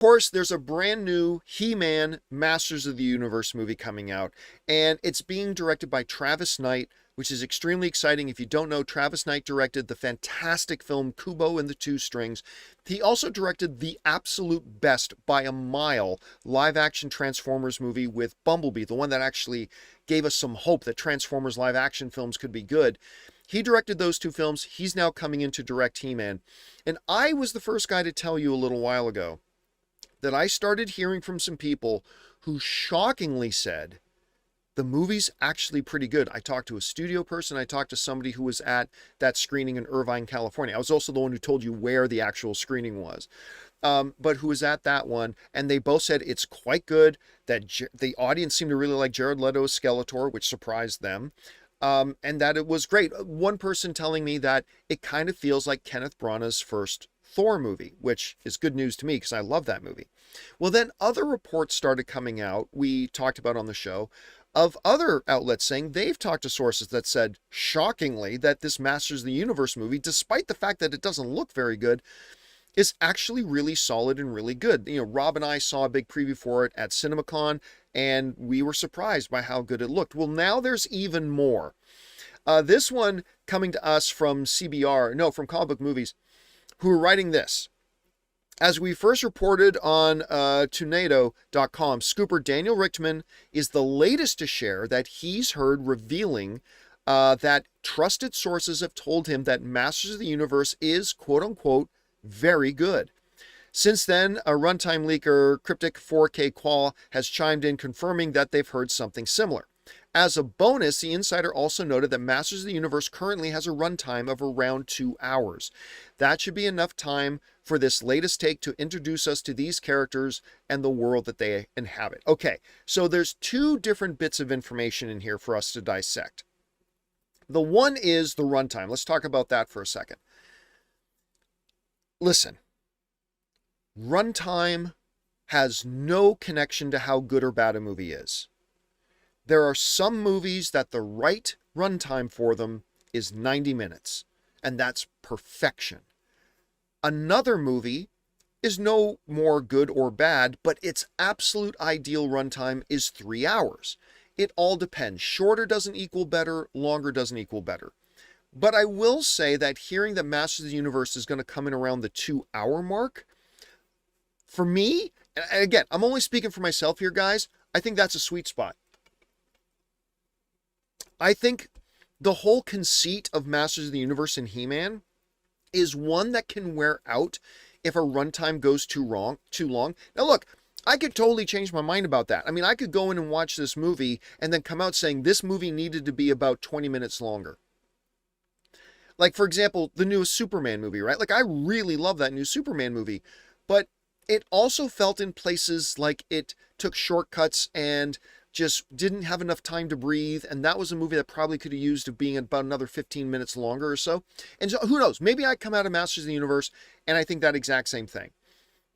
course, there's a brand new He-Man Masters of the Universe movie coming out, and it's being directed by Travis Knight, which is extremely exciting. If you don't know, Travis Knight directed the fantastic film Kubo and the Two Strings. He also directed the absolute best by a mile live-action Transformers movie with Bumblebee, the one that actually gave us some hope that Transformers live-action films could be good. He directed those two films. He's now coming in to direct He-Man. And I was the first guy to tell you a little while ago that I started hearing from some people who shockingly said the movie's actually pretty good. I talked to a studio person. I talked to somebody who was at that screening in Irvine, California. I was also the one who told you where the actual screening was, but who was at that one. And they both said it's quite good, that the audience seemed to really like Jared Leto as Skeletor, which surprised them, and that it was great. One person telling me that it kind of feels like Kenneth Branagh's first Thor movie, which is good news to me because I love that movie. Well, then other reports started coming out, we talked about on the show, of other outlets saying they've talked to sources that said, shockingly, that this Masters of the Universe movie, despite the fact that it doesn't look very good, is actually really solid and really good. You know, Rob and I saw a big preview for it at CinemaCon, and we were surprised by how good it looked. Well, now there's even more. This one coming to us from from Comic Book Movies, who are writing this. As we first reported on Tornado.com, Scooper Daniel Richtman is the latest to share that he's heard revealing that trusted sources have told him that Masters of the Universe is, quote-unquote, very good. Since then, a Runtime leaker, Cryptic 4K Qual, has chimed in confirming that they've heard something similar. As a bonus, the insider also noted that Masters of the Universe currently has a runtime of around 2 hours. That should be enough time for this latest take to introduce us to these characters and the world that they inhabit. Okay, so there's two different bits of information in here for us to dissect. The one is the runtime. Let's talk about that for a second. Listen, runtime has no connection to how good or bad a movie is. There are some movies that the right runtime for them is 90 minutes, and that's perfection. Another movie is no more good or bad, but its absolute ideal runtime is 3 hours. It all depends. Shorter doesn't equal better, longer doesn't equal better. But I will say that hearing that Masters of the Universe is going to come in around the 2 hour mark, for me, and again, I'm only speaking for myself here, guys, I think that's a sweet spot. I think the whole conceit of Masters of the Universe and He-Man is one that can wear out if a runtime goes too long. Now look, I could totally change my mind about that. I mean, I could go in and watch this movie and then come out saying this movie needed to be about 20 minutes longer. Like, for example, the newest Superman movie, right? Like, I really love that new Superman movie, but it also felt in places like it took shortcuts and just didn't have enough time to breathe, and that was a movie that probably could have used of being about another 15 minutes longer or so. And so, who knows, maybe I come out of Masters of the Universe and I think that exact same thing.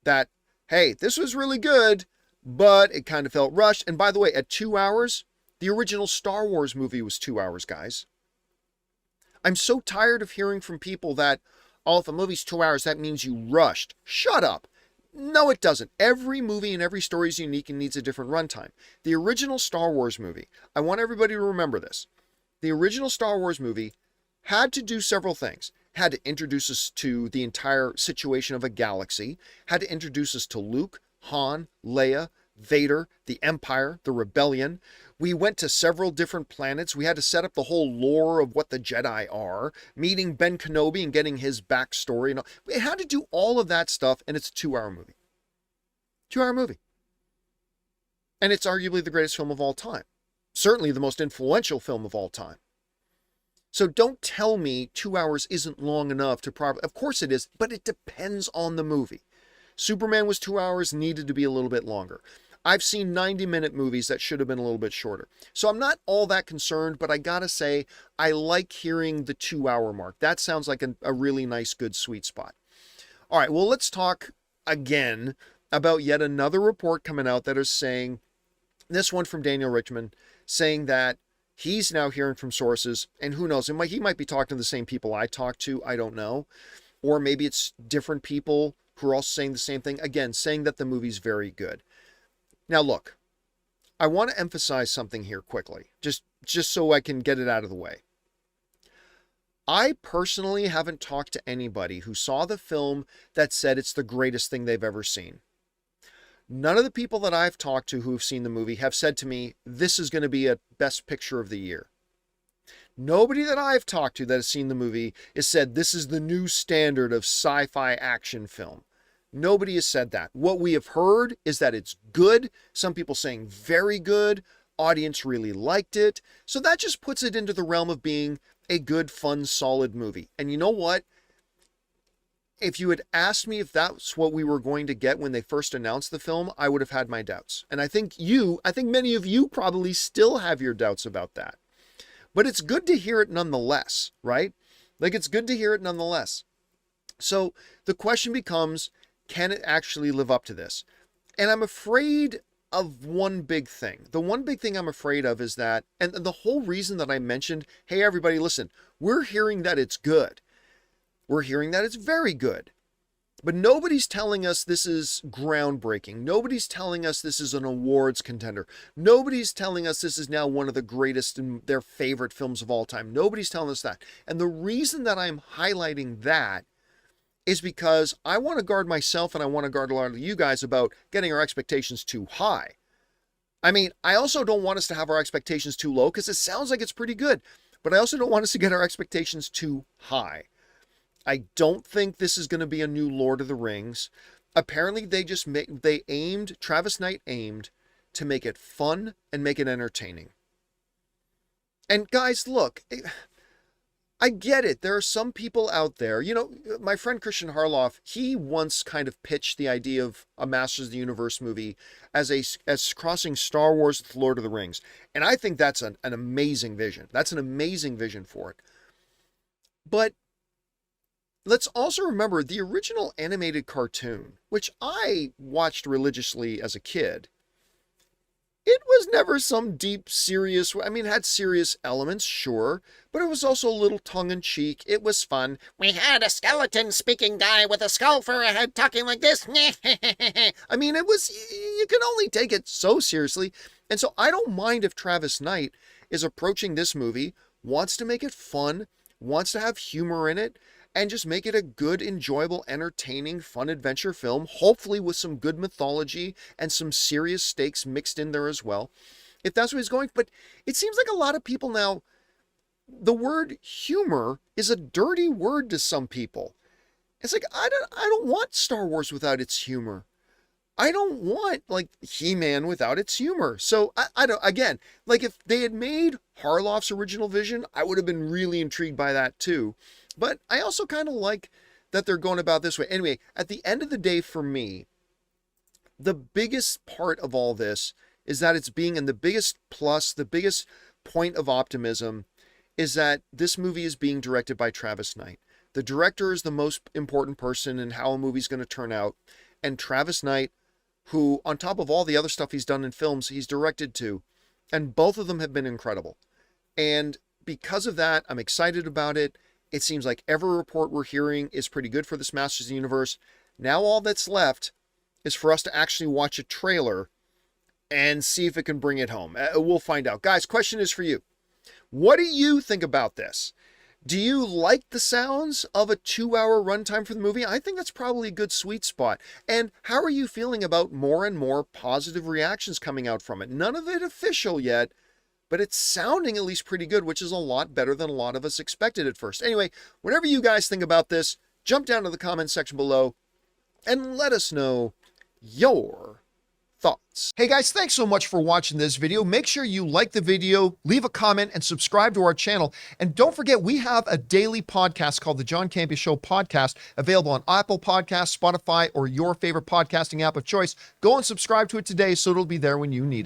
That, hey, this was really good, but it kind of felt rushed. And by the way, at 2 hours, the original Star Wars movie was 2 hours, guys. I'm so tired of hearing from people that, oh, if a movie's 2 hours, that means you rushed. Shut up. No, it doesn't. Every movie and every story is unique and needs a different runtime. The original Star Wars movie, I want everybody to remember this. The original Star Wars movie had to do several things. Had to introduce us to the entire situation of a galaxy. Had to introduce us to Luke, Han, Leia, Vader, the Empire, the Rebellion. We went to several different planets. We had to set up the whole lore of what the Jedi are, meeting Ben Kenobi and getting his backstory. And all. We had to do all of that stuff, and it's a 2 hour movie. 2 hour movie. And it's arguably the greatest film of all time. Certainly the most influential film of all time. So don't tell me 2 hours isn't long enough to probably... Of course it is, but it depends on the movie. Superman was 2 hours, needed to be a little bit longer. I've seen 90-minute movies that should have been a little bit shorter. So I'm not all that concerned, but I gotta say, I like hearing the 2 hour mark. That sounds like a really nice, good, sweet spot. All right, well, let's talk again about yet another report coming out that is saying, this one from Daniel Richtman, saying that he's now hearing from sources, and who knows, he might be talking to the same people I talk to, I don't know. Or maybe it's different people who are also saying the same thing, again, saying that the movie's very good. Now, look, I want to emphasize something here quickly, just so I can get it out of the way. I personally haven't talked to anybody who saw the film that said it's the greatest thing they've ever seen. None of the people that I've talked to who've seen the movie have said to me, this is going to be a best picture of the year. Nobody that I've talked to that has seen the movie has said this is the new standard of sci-fi action film. Nobody has said that. What we have heard is that it's good. Some people saying very good. Audience really liked it. So that just puts it into the realm of being a good, fun, solid movie. And you know what? If you had asked me if that's what we were going to get when they first announced the film, I would have had my doubts. And I think many of you probably still have your doubts about that. But it's good to hear it nonetheless, right? Like, it's good to hear it nonetheless. So the question becomes, can it actually live up to this? And I'm afraid of one big thing. The one big thing I'm afraid of is that, and the whole reason that I mentioned, hey, everybody, listen, we're hearing that it's good. We're hearing that it's very good. But nobody's telling us this is groundbreaking. Nobody's telling us this is an awards contender. Nobody's telling us this is now one of the greatest and their favorite films of all time. Nobody's telling us that. And the reason that I'm highlighting that is because I want to guard myself and I want to guard a lot of you guys about getting our expectations too high. I mean, I also don't want us to have our expectations too low because it sounds like it's pretty good, but I also don't want us to get our expectations too high. I don't think this is going to be a new Lord of the Rings. Apparently Travis Knight aimed to make it fun and make it entertaining. And guys, look, I get it. There are some people out there, my friend Christian Harloff, he once kind of pitched the idea of a Masters of the Universe movie as crossing Star Wars with Lord of the Rings. And I think that's an amazing vision. That's an amazing vision for it. But let's also remember the original animated cartoon, which I watched religiously as a kid. It was never some deep, serious, it had serious elements, sure, but it was also a little tongue-in-cheek. It was fun. We had a skeleton-speaking guy with a skull for a head talking like this. It was, you can only take it so seriously. And so I don't mind if Travis Knight is approaching this movie, wants to make it fun, wants to have humor in it, and just make it a good, enjoyable, entertaining, fun adventure film, hopefully with some good mythology and some serious stakes mixed in there as well, if that's where he's going. But it seems like a lot of people now, the word humor is a dirty word to some people. It's like, I don't want Star Wars without its humor. I don't want, He-Man without its humor. So, I don't, again, if they had made Harloff's original vision, I would have been really intrigued by that too. But I also kind of like that they're going about this way. Anyway, at the end of the day, for me, the biggest part of all this is that it's being, and the biggest plus, the biggest point of optimism is that this movie is being directed by Travis Knight. The director is the most important person in how a movie's going to turn out. And Travis Knight, who, on top of all the other stuff he's done in films, he's directed to. And both of them have been incredible. And because of that, I'm excited about it. It seems like every report we're hearing is pretty good for this Masters of the Universe. Now all that's left is for us to actually watch a trailer and see if it can bring it home. We'll find out. Guys, question is for you. What do you think about this? Do you like the sounds of a 2-hour runtime for the movie? I think that's probably a good sweet spot. And how are you feeling about more and more positive reactions coming out from it? None of it official yet, but it's sounding at least pretty good, which is a lot better than a lot of us expected at first. Anyway, whatever you guys think about this, jump down to the comment section below and let us know your thoughts. Hey guys, thanks so much for watching this video. Make sure you like the video, leave a comment, and subscribe to our channel. And don't forget, we have a daily podcast called the John Campea Show podcast, available on Apple Podcasts, Spotify, or your favorite podcasting app of choice. Go and subscribe to it today so it'll be there when you need it.